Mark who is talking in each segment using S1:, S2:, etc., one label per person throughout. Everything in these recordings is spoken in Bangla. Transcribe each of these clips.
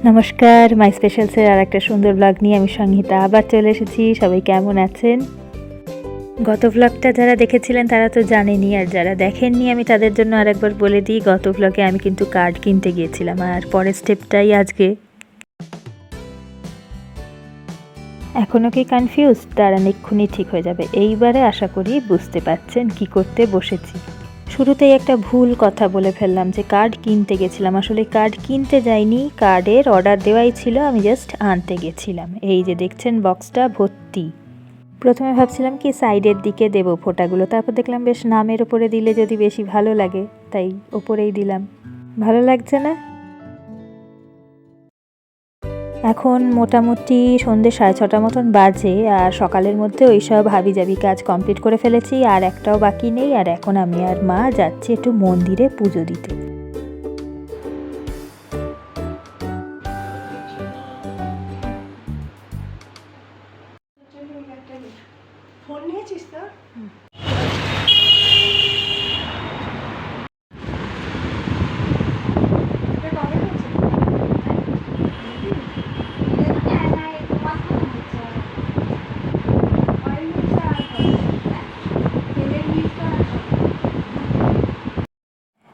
S1: নমস্কার, মাই স্পেশালসের আর একটা সুন্দর ব্লগ নিয়ে আমি সংহিতা আবার চলে এসেছি। সবাই কেমন আছেন? গত ব্লগটা যারা দেখেছিলেন তারা তো জানেনই, আর যারা দেখেননি আমি তাদের জন্য আরেকবার বলে দিই, গত ব্লগে আমি কিন্তু কার্ড কিনতে গিয়েছিলাম, আর পরের স্টেপটাই আজকে। এখনও কি কনফিউজ? দাঁড়ান, এক্ষুনি ঠিক হয়ে যাবে। এইবারে আশা করি বুঝতে পারছেন কি করতে বসেছি। শুরুতেই একটা ভুল কথা বলে ফেললাম যে কার্ড কিনতে গেছিলাম। আসলে কার্ড কিনতে যাইনি, কার্ডের অর্ডার দেওয়াই ছিল, আমি জাস্ট আনতে গেছিলাম। এই যে দেখছেন বক্সটা ভর্তি। প্রথমে ভাবছিলাম কি সাইডের দিকে দেবো ফোঁটাগুলো, তারপর দেখলাম বেশ নামের ওপরে দিলে যদি বেশি ভালো লাগে, তাই ওপরেই দিলাম। ভালো লাগছে না? এখন মোটামুটি সন্ধ্যে 6:30 মতন বাজে, আর সকালের মধ্যে ওইসব হাবিজাবি কাজ কমপ্লিট করে ফেলেছি, আর একটাও বাকি নেই। আর এখন আমি আর মা যাচ্ছি একটু মন্দিরে পুজো দিতে।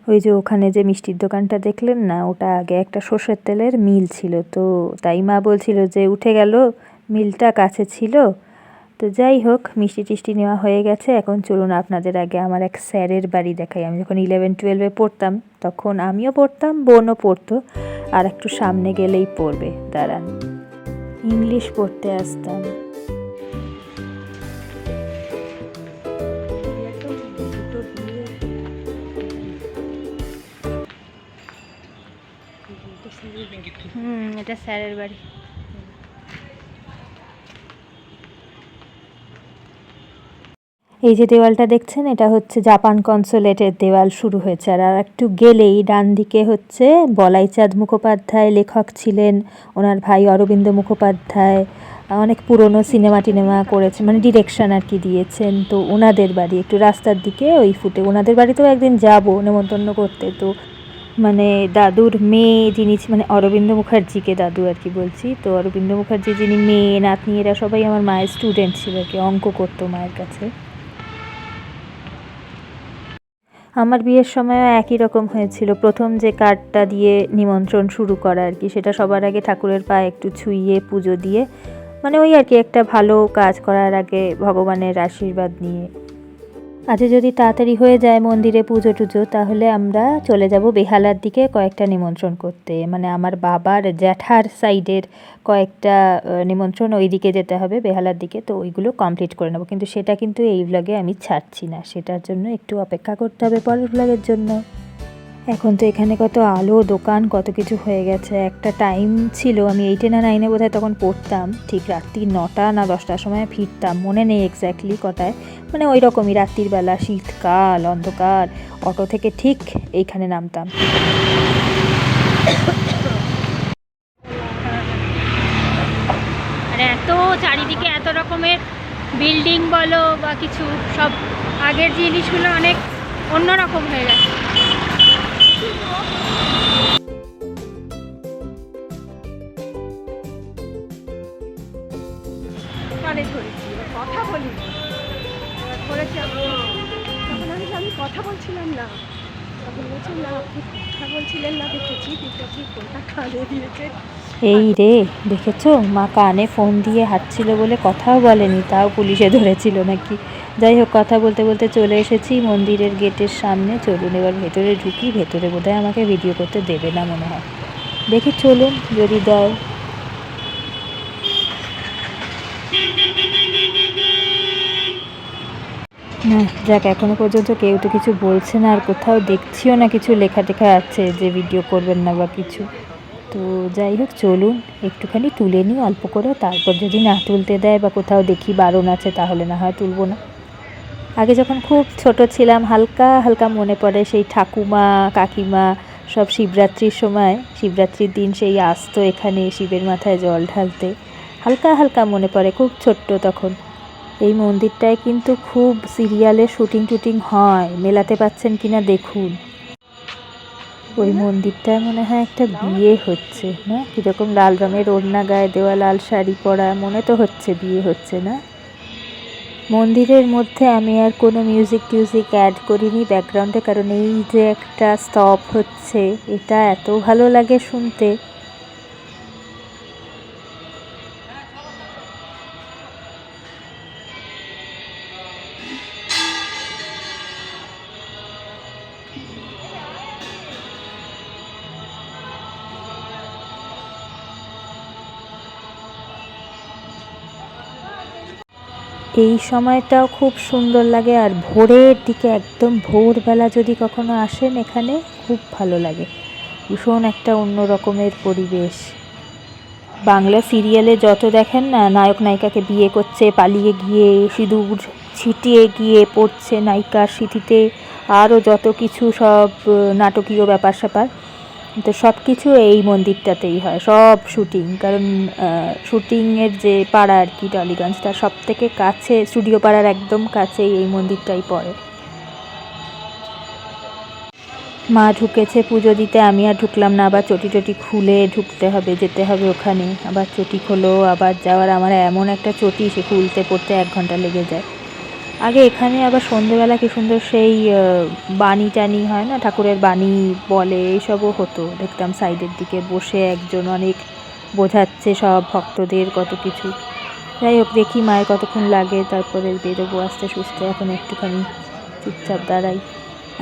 S1: ওই যে ওখানে যে মিষ্টির দোকানটা দেখলেন না, ওটা আগে একটা সর্ষের তেলের মিল ছিল, তো তাই মা বলছিল যে উঠে গেল, মিলটা কাছে ছিল। তো যাই হোক, মিষ্টি টিষ্টি নেওয়া হয়ে গেছে। এখন চলুন আপনাদের আগে আমার এক স্যারের বাড়ি দেখাই। আমি যখন 11-12-এ পড়তাম তখন আমিও পড়তাম, বোনও পড়তো, আর একটু সামনে গেলেই পড়বে। দাঁড়ান, ইংলিশ পড়তে আসতাম। এটা স্যারের বাড়ি। এই যে দেওয়ালটা দেখছেন, এটা হচ্ছে জাপান কনসুলেটের দেওয়াল শুরু হয়েছে। আর একটু গেলেই ডান দিকে হচ্ছে বলাইচাঁদ মুখোপাধ্যায় লেখক ছিলেন, ওনার ভাই অরবিন্দ মুখোপাধ্যায় অনেক পুরনো সিনেমা টিনেমা করেছে, মানে ডিরেকশন আর কি দিয়েছেন। তো ওনাদের বাড়ি একটু রাস্তার দিকে ওই ফুটে। ওনাদের বাড়িতেও একদিন যাবো নেমন্তন্ন করতে। তো মানে দাদুর মেয়ে যিনি, মানে অরবিন্দ মুখার্জিকে দাদু আর কি বলছি, তো অরবিন্দ মুখার্জি যিনি মেয়ে নাতনি এরা সবাই আমার মায়ের স্টুডেন্ট ছিল আর কি, অঙ্ক করতো মায়ের কাছে। আমার বিয়ের সময়ও একই রকম হয়েছিল। প্রথম যে কার্ডটা দিয়ে নিমন্ত্রণ শুরু করা আর কি, সেটা সবার আগে ঠাকুরের পায়ে একটু ছুঁইয়ে পুজো দিয়ে, মানে ওই আর কি একটা ভালো কাজ করার আগে ভগবানের আশীর্বাদ নিয়ে। আজ যদি তাড়াতাড়ি হয়ে যায় মন্দিরে পুজো টুজো, তাহলে আমরা চলে যাব বেহালার দিকে কয়েকটা নিমন্ত্রণ করতে। মানে আমার বাবার জ্যাঠার সাইডের কয়েকটা নিমন্ত্রণ ওই দিকে যেতে হবে, বেহালার দিকে। তো ওইগুলো কমপ্লিট করে নেবো, কিন্তু সেটা কিন্তু এই ব্লগে আমি ছাড়ছি না, সেটার জন্য একটু অপেক্ষা করতে হবে পরের ব্লগের জন্য। এখন তো এখানে কত আলো, দোকান, কত কিছু হয়ে গেছে। একটা টাইম ছিল, আমি 8-এ না 9-এ বোধহয় তখন পড়তাম, ঠিক রাত্রি 9টা না 10টার সময় ফিরতাম, মনে নেই এক্স্যাক্টলি কটায়। মানে ওই রকমই রাত্রির বেলা, শীতকাল, অন্ধকার, অটো থেকে ঠিক এইখানে নামতাম। আর এত চারিদিকে এত রকমের বিল্ডিং বলো বা কিছু, সব আগের জিনিসগুলো অনেক অন্যরকম হয়ে গেছে। কথা বলি আমি কথা বলছিলাম না, তখন বলছি না আপনি কথা বলছিলেন না, দেখেছি আপনি ফোনটা কানে দিয়েছে। এই রে, দেখেছো মা কানে ফোন দিয়ে হাঁটছিল বলে কথাও বলেনি, তাও পুলিশে ধরেছিল নাকি। যাই হোক, কথা বলতে বলতে চলে এসেছি মন্দিরের গেটের সামনে। চলুন এবার ভেতরে ঢুকি। ভেতরে বোধহয় আমাকে ভিডিও করতে দেবে না মনে হয়, দেখি চলুন যদি দেয়। না যাক, এখনো পর্যন্ত কেউ তো কিছু বলছে না, আর কোথাও দেখছিও না কিছু লেখা টেখা আছে যে ভিডিও করবেন না বা কিছু। তো যাই হোক, চলুন একটুখানি তুলে নিই অল্প করে, তারপর যদি না তুলতে দেয় বা কোথাও দেখি বারণ আছে তাহলে না হয় তুলব না। আগে যখন খুব ছোট ছিলাম হালকা হালকা মনে পড়ে সেই ঠাকুমা কাকিমা সব শিবরাত্রির সময়, শিবরাত্রির দিন সেই আসতো এখানে শিবের মাথায় জল ঢালতে। হালকা হালকা মনে পড়ে, খুব ছোট্ট তখন। এই মন্দিরটায় কিন্তু খুব সিরিয়ালের শুটিং টুটিং হয়, মেলাতে পাচ্ছেন কিনা দেখুন। ওই মন্দিরটায় মনে হয় একটা বিয়ে হচ্ছে না, কিরকম লাল রঙের ওড়না গায়ে দেওয়া, লাল শাড়ি পরা, মনে তো হচ্ছে বিয়ে হচ্ছে না। মন্দিরের মধ্যে আমি আর কোনো মিউজিক টিউজিক অ্যাড করিনি ব্যাকগ্রাউন্ডে, কারণ এই যে একটা স্তব হচ্ছে এটা এত ভালো লাগে শুনতে। এই সময়টাও খুব সুন্দর লাগে, আর ভোরের দিকে একদম ভোরবেলা যদি কখনো আসেন এখানে খুব ভালো লাগে, ভীষণ একটা অন্য রকমের পরিবেশ। বাংলা সিরিয়ালে যত দেখেন না, নায়ক নায়িকাকে বিয়ে করছে, পালিয়ে গিয়ে সিঁদুর ছিটিয়ে গিয়ে পড়ছে নায়িকার সিঁথিতে, আরও যত কিছু সব নাটকীয় ব্যাপার স্যাপার, তো সব কিছু এই মন্দিরটাতেই হয়, সব শুটিং। কারণ শুটিংয়ের যে পাড়া আর কি টালিগঞ্জ, তার সব থেকে কাছে, স্টুডিও পাড়ার একদম কাছেই এই মন্দিরটাই পড়ে। মা ঢুকেছে পুজো দিতে, আমি আর ঢুকলাম না, আবার চটি টটি খুলে ঢুকতে হবে, যেতে হবে ওখানে, আবার চটি খোলো, আবার যাওয়ার, আমার এমন একটা চটি সে খুলতে পড়তে 1 ঘন্টা লেগে যায়। আগে এখানে আবার সন্ধেবেলা কি সুন্দর সেই বাণী টানি হয় না, ঠাকুরের বাণী বলে, এইসবও হতো, দেখতাম সাইডের দিকে বসে একজন অনেক বোঝাচ্ছে সব ভক্তদের কত কিছু। যাই হোক, দেখি মায়ের কতক্ষণ লাগে, তারপরে বেরোবো আস্তে সুস্তে, এখন একটুখানি চুপচাপ দাঁড়াই।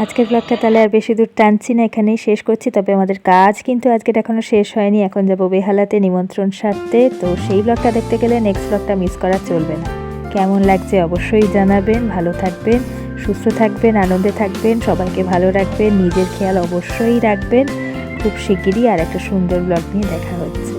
S1: আজকের ব্লগটা তাহলে আর বেশি দূর টানছি না, এখানেই শেষ করছি। তবে আমাদের কাজ কিন্তু আজকের এখনও শেষ হয়নি, এখন যাবো বেহালাতে নিমন্ত্রণ সারতে। তো সেই ব্লগটা দেখতে গেলে নেক্সট ব্লগটা মিস করা চলবে না। কেমন লাগছে অবশ্যই জানাবেন, ভালো থাকবেন, সুস্থ থাকবেন, আনন্দে থাকবেন, সবাইকে ভালো রাখবেন, নিজের খেয়াল অবশ্যই রাখবেন। খুব শিগগিরই আর একটা সুন্দর ব্লগ নিয়ে দেখা হচ্ছে।